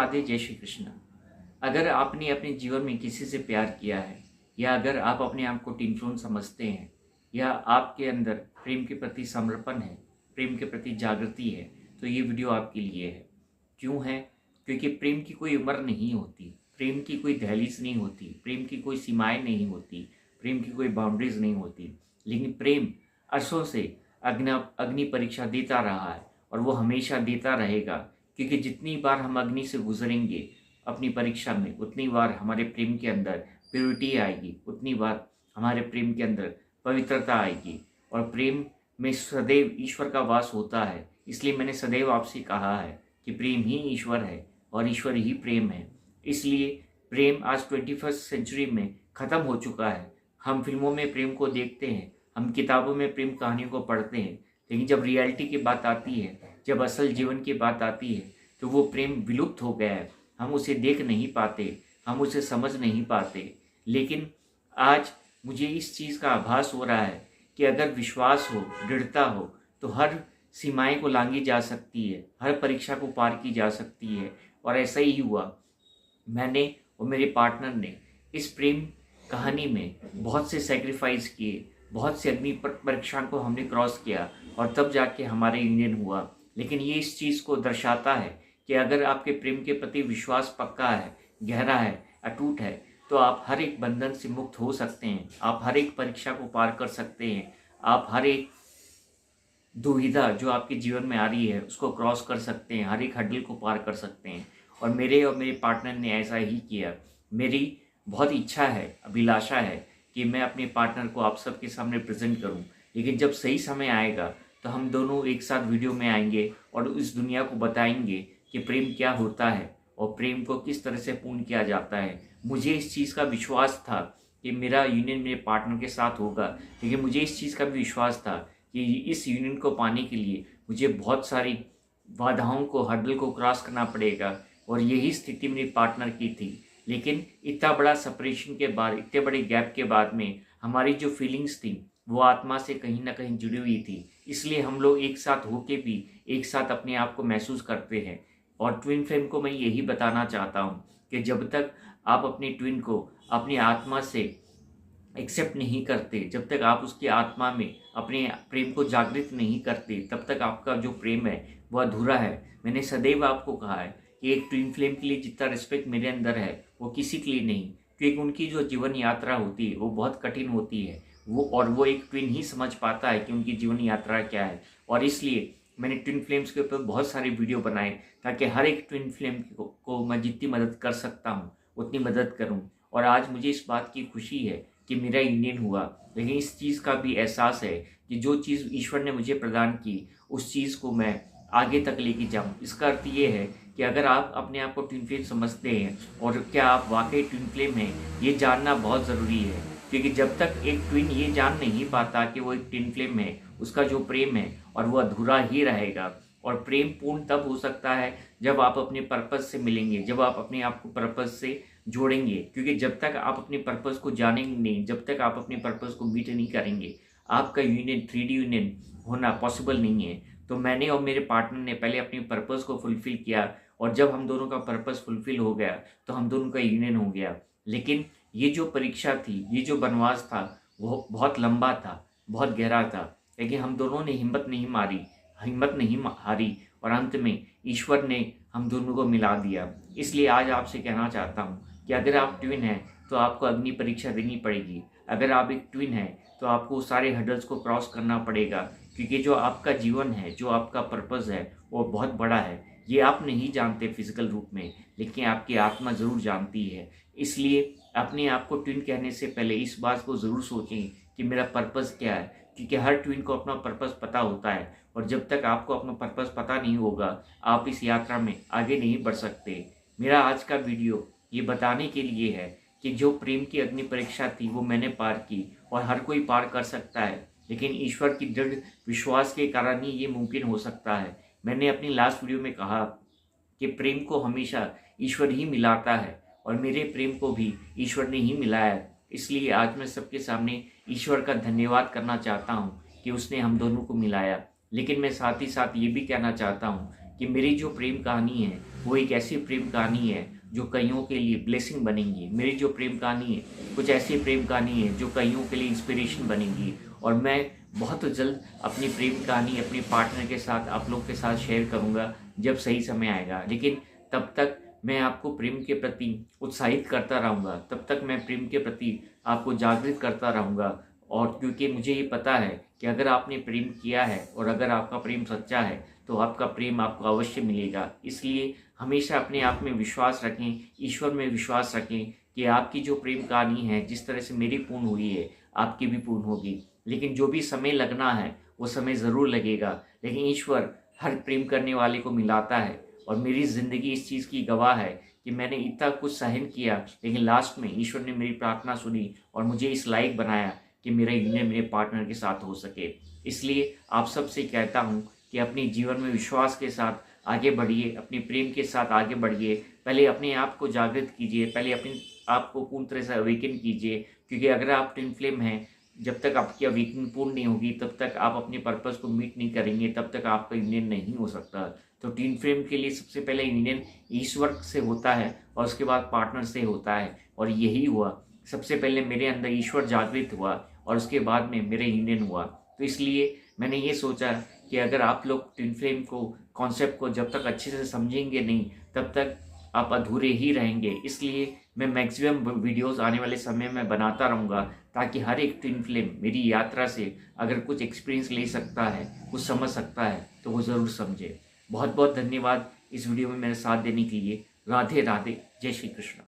राधे, जय श्री कृष्ण। अगर आपने अपने जीवन में किसी से प्यार किया है या अगर आप अपने आप को टीन फ्लोन समझते हैं या आपके अंदर प्रेम के प्रति समर्पण है, प्रेम के प्रति जागृति है, तो ये वीडियो आपके लिए है। क्यों है? क्योंकि प्रेम की कोई उम्र नहीं होती, प्रेम की कोई दहलीज नहीं होती, प्रेम की कोई सीमाएं नहीं होती, प्रेम की कोई बाउंड्रीज नहीं होती। लेकिन प्रेम अरसों से अग्नि परीक्षा देता रहा है और वो हमेशा देता रहेगा, क्योंकि जितनी बार हम अग्नि से गुजरेंगे अपनी परीक्षा में, उतनी बार हमारे प्रेम के अंदर प्योरिटी आएगी, उतनी बार हमारे प्रेम के अंदर पवित्रता आएगी। और प्रेम में सदैव ईश्वर का वास होता है। इसलिए मैंने सदैव आपसे कहा है कि प्रेम ही ईश्वर है और ईश्वर ही प्रेम है। इसलिए प्रेम आज 21st सेंचुरी में ख़त्म हो चुका है। हम फिल्मों में प्रेम को देखते हैं, हम किताबों में प्रेम कहानियों को पढ़ते हैं, लेकिन जब रियलिटी की बात आती है, जब असल जीवन की बात आती है, तो वो प्रेम विलुप्त हो गया है। हम उसे देख नहीं पाते, हम उसे समझ नहीं पाते। लेकिन आज मुझे इस चीज़ का आभास हो रहा है कि अगर विश्वास हो, दृढ़ता हो, तो हर सीमाएं को लांघी जा सकती है, हर परीक्षा को पार की जा सकती है। और ऐसा ही हुआ। मैंने और मेरे पार्टनर ने इस प्रेम कहानी में बहुत से सेक्रीफाइस किए, बहुत से अग्नि परीक्षा को हमने क्रॉस किया और तब जाके हमारे यूनियन हुआ। लेकिन ये इस चीज़ को दर्शाता है कि अगर आपके प्रेम के प्रति विश्वास पक्का है, गहरा है, अटूट है, तो आप हर एक बंधन से मुक्त हो सकते हैं, आप हर एक परीक्षा को पार कर सकते हैं, आप हर एक दुविधा जो आपके जीवन में आ रही है उसको क्रॉस कर सकते हैं, हर एक हडल को पार कर सकते हैं। और मेरे पार्टनर ने ऐसा ही किया। मेरी बहुत इच्छा है, अभिलाषा है कि मैं अपने पार्टनर को आप सबके सामने प्रेजेंट करूं। लेकिन जब सही समय आएगा तो हम दोनों एक साथ वीडियो में आएंगे और इस दुनिया को बताएंगे कि प्रेम क्या होता है और प्रेम को किस तरह से पूर्ण किया जाता है। मुझे इस चीज़ का विश्वास था कि मेरा यूनियन मेरे पार्टनर के साथ होगा, लेकिन मुझे इस चीज़ का भी विश्वास था कि इस यूनियन को पाने के लिए मुझे बहुत सारी बाधाओं को, हर्डल को क्रॉस करना पड़ेगा। और यही स्थिति मेरे पार्टनर की थी। लेकिन इतना बड़ा सेपरेशन के बाद, इतने बड़े गैप के बाद में हमारी जो फीलिंग्स थी वो आत्मा से कहीं ना कहीं जुड़ी हुई थी। इसलिए हम लोग एक साथ होके भी एक साथ अपने आप को महसूस करते हैं। और ट्विन फ्लेम को मैं यही बताना चाहता हूँ कि जब तक आप अपने ट्विन को अपनी आत्मा से एक्सेप्ट नहीं करते, जब तक आप उसकी आत्मा में अपने प्रेम को जागृत नहीं करते, तब तक आपका जो प्रेम है वह अधूरा है। मैंने सदैव आपको कहा है कि एक ट्विन फ्लेम के लिए जितना रिस्पेक्ट मेरे अंदर है वो किसी के लिए नहीं, क्योंकि उनकी जो जीवन यात्रा होती है वो बहुत कठिन होती है। वो एक ट्विन ही समझ पाता है कि उनकी जीवन यात्रा क्या है। और इसलिए मैंने ट्विन फ्लेम्स के ऊपर बहुत सारे वीडियो बनाए ताकि हर एक ट्विन फ्लेम को मैं जितनी मदद कर सकता हूँ उतनी मदद करूँ। और आज मुझे इस बात की खुशी है कि मेरा यूनियन हुआ। लेकिन इस चीज़ का भी एहसास है कि जो चीज़ ईश्वर ने मुझे प्रदान की उस चीज़ को मैं आगे तक लेके जाऊँ। इसका अर्थ ये है कि अगर आप अपने आप को ट्विन फ्लेम समझते हैं और क्या आप वाकई ट्विन फ्लेम हैं, ये जानना बहुत ज़रूरी है। क्योंकि जब तक एक ट्विन ये जान नहीं पाता कि वो एक ट्विन फ्लेम है, उसका जो प्रेम है और वो अधूरा ही रहेगा। और प्रेम पूर्ण तब हो सकता है जब आप अपने पर्पस से मिलेंगे, जब आप अपने आप को पर्पस से जोड़ेंगे। क्योंकि जब तक आप अपने पर्पस को जानेंगे नहीं, जब तक आप अपने पर्पस को मीट नहीं करेंगे, आपका यूनियन 3D यूनियन होना पॉसिबल नहीं है। तो मैंने और मेरे पार्टनर ने पहले अपने पर्पस को फुलफिल किया और जब हम दोनों का पर्पस फुलफिल हो गया तो हम दोनों का यूनियन हो गया। लेकिन ये जो परीक्षा थी, ये जो वनवास था, वो बहुत लंबा था, बहुत गहरा था। लेकिन हम दोनों ने हिम्मत नहीं हारी और अंत में ईश्वर ने हम दोनों को मिला दिया। इसलिए आज आपसे कहना चाहता हूँ कि अगर आप ट्विन हैं तो आपको अग्नि परीक्षा देनी पड़ेगी। अगर आप एक ट्विन हैं तो आपको सारे हर्डल्स को क्रॉस करना पड़ेगा, क्योंकि जो आपका जीवन है, जो आपका पर्पस है, वो बहुत बड़ा है। ये आप नहीं जानते फिजिकल रूप में, लेकिन आपकी आत्मा ज़रूर जानती है। इसलिए अपने आप को ट्विन कहने से पहले इस बात को ज़रूर सोचें कि मेरा पर्पस क्या है, क्योंकि हर ट्विन को अपना पर्पस पता होता है। और जब तक आपको अपना पर्पस पता नहीं होगा, आप इस यात्रा में आगे नहीं बढ़ सकते। मेरा आज का वीडियो ये बताने के लिए है कि जो प्रेम की अग्नि परीक्षा थी वो मैंने पार की और हर कोई पार कर सकता है। लेकिन ईश्वर की दृढ़ विश्वास के कारण ही ये मुमकिन हो सकता है। मैंने अपनी लास्ट वीडियो में कहा कि प्रेम को हमेशा ईश्वर ही मिलाता है और मेरे प्रेम को भी ईश्वर ने ही मिलाया है। इसलिए आज मैं सबके सामने ईश्वर का धन्यवाद करना चाहता हूँ कि उसने हम दोनों को मिलाया। लेकिन मैं साथ ही साथ ये भी कहना चाहता हूँ कि मेरी जो प्रेम कहानी है वो एक ऐसी प्रेम कहानी है जो कईयों के लिए ब्लेसिंग बनेंगी। मेरी जो प्रेम कहानी है कुछ ऐसी प्रेम कहानी है जो कईयों के लिए इंस्पिरेशन बनेंगी। और मैं बहुत जल्द अपनी प्रेम कहानी अपने पार्टनर के साथ आप लोग के साथ शेयर करूँगा जब सही समय आएगा। लेकिन तब तक मैं आपको प्रेम के प्रति उत्साहित करता रहूँगा, तब तक मैं प्रेम के प्रति आपको जागृत करता रहूँगा। और क्योंकि मुझे ये पता है कि अगर आपने प्रेम किया है और अगर आपका प्रेम सच्चा है तो आपका प्रेम आपको अवश्य मिलेगा। इसलिए हमेशा अपने आप में विश्वास रखें, ईश्वर में विश्वास रखें कि आपकी जो प्रेम कहानी है जिस तरह से मेरी पूर्ण हुई है आपकी भी पूर्ण होगी। लेकिन जो भी समय लगना है वो समय ज़रूर लगेगा, लेकिन ईश्वर हर प्रेम करने वाले को मिलाता है। और मेरी ज़िंदगी इस चीज़ की गवाह है कि मैंने इतना कुछ सहन किया, लेकिन लास्ट में ईश्वर ने मेरी प्रार्थना सुनी और मुझे इस लायक बनाया कि मेरा यूनियन मेरे पार्टनर के साथ हो सके। इसलिए आप सबसे कहता हूँ कि अपने जीवन में विश्वास के साथ आगे बढ़िए, अपने प्रेम के साथ आगे बढ़िए। पहले अपने आप को जागृत कीजिए, पहले अपने आप को पूर्ण तरह से अवेकन कीजिए, क्योंकि अगर आप ट्विन फ्लेम हैं, जब तक आपकी अवेकनिंग पूर्ण नहीं होगी तब तक आप अपने पर्पस को मीट नहीं करेंगे, तब तक आपका यूनियन नहीं हो सकता। तो ट्विन फ्लेम के लिए सबसे पहले यूनियन ईश्वर से होता है और उसके बाद पार्टनर से होता है। और यही हुआ, सबसे पहले मेरे अंदर ईश्वर जागृत हुआ और उसके बाद में मेरे यूनियन हुआ। तो इसलिए मैंने ये सोचा कि अगर आप लोग ट्विन फ्लेम को कॉन्सेप्ट को जब तक अच्छे से समझेंगे नहीं तब तक आप अधूरे ही रहेंगे। इसलिए मैं मैक्सिमम वीडियोस आने वाले समय में बनाता रहूँगा ताकि हर एक ट्विन फ्लेम मेरी यात्रा से अगर कुछ एक्सपीरियंस ले सकता है, कुछ समझ सकता है तो वो ज़रूर समझे। बहुत बहुत धन्यवाद इस वीडियो में मेरे साथ देने के लिए। राधे राधे, जय श्री कृष्ण।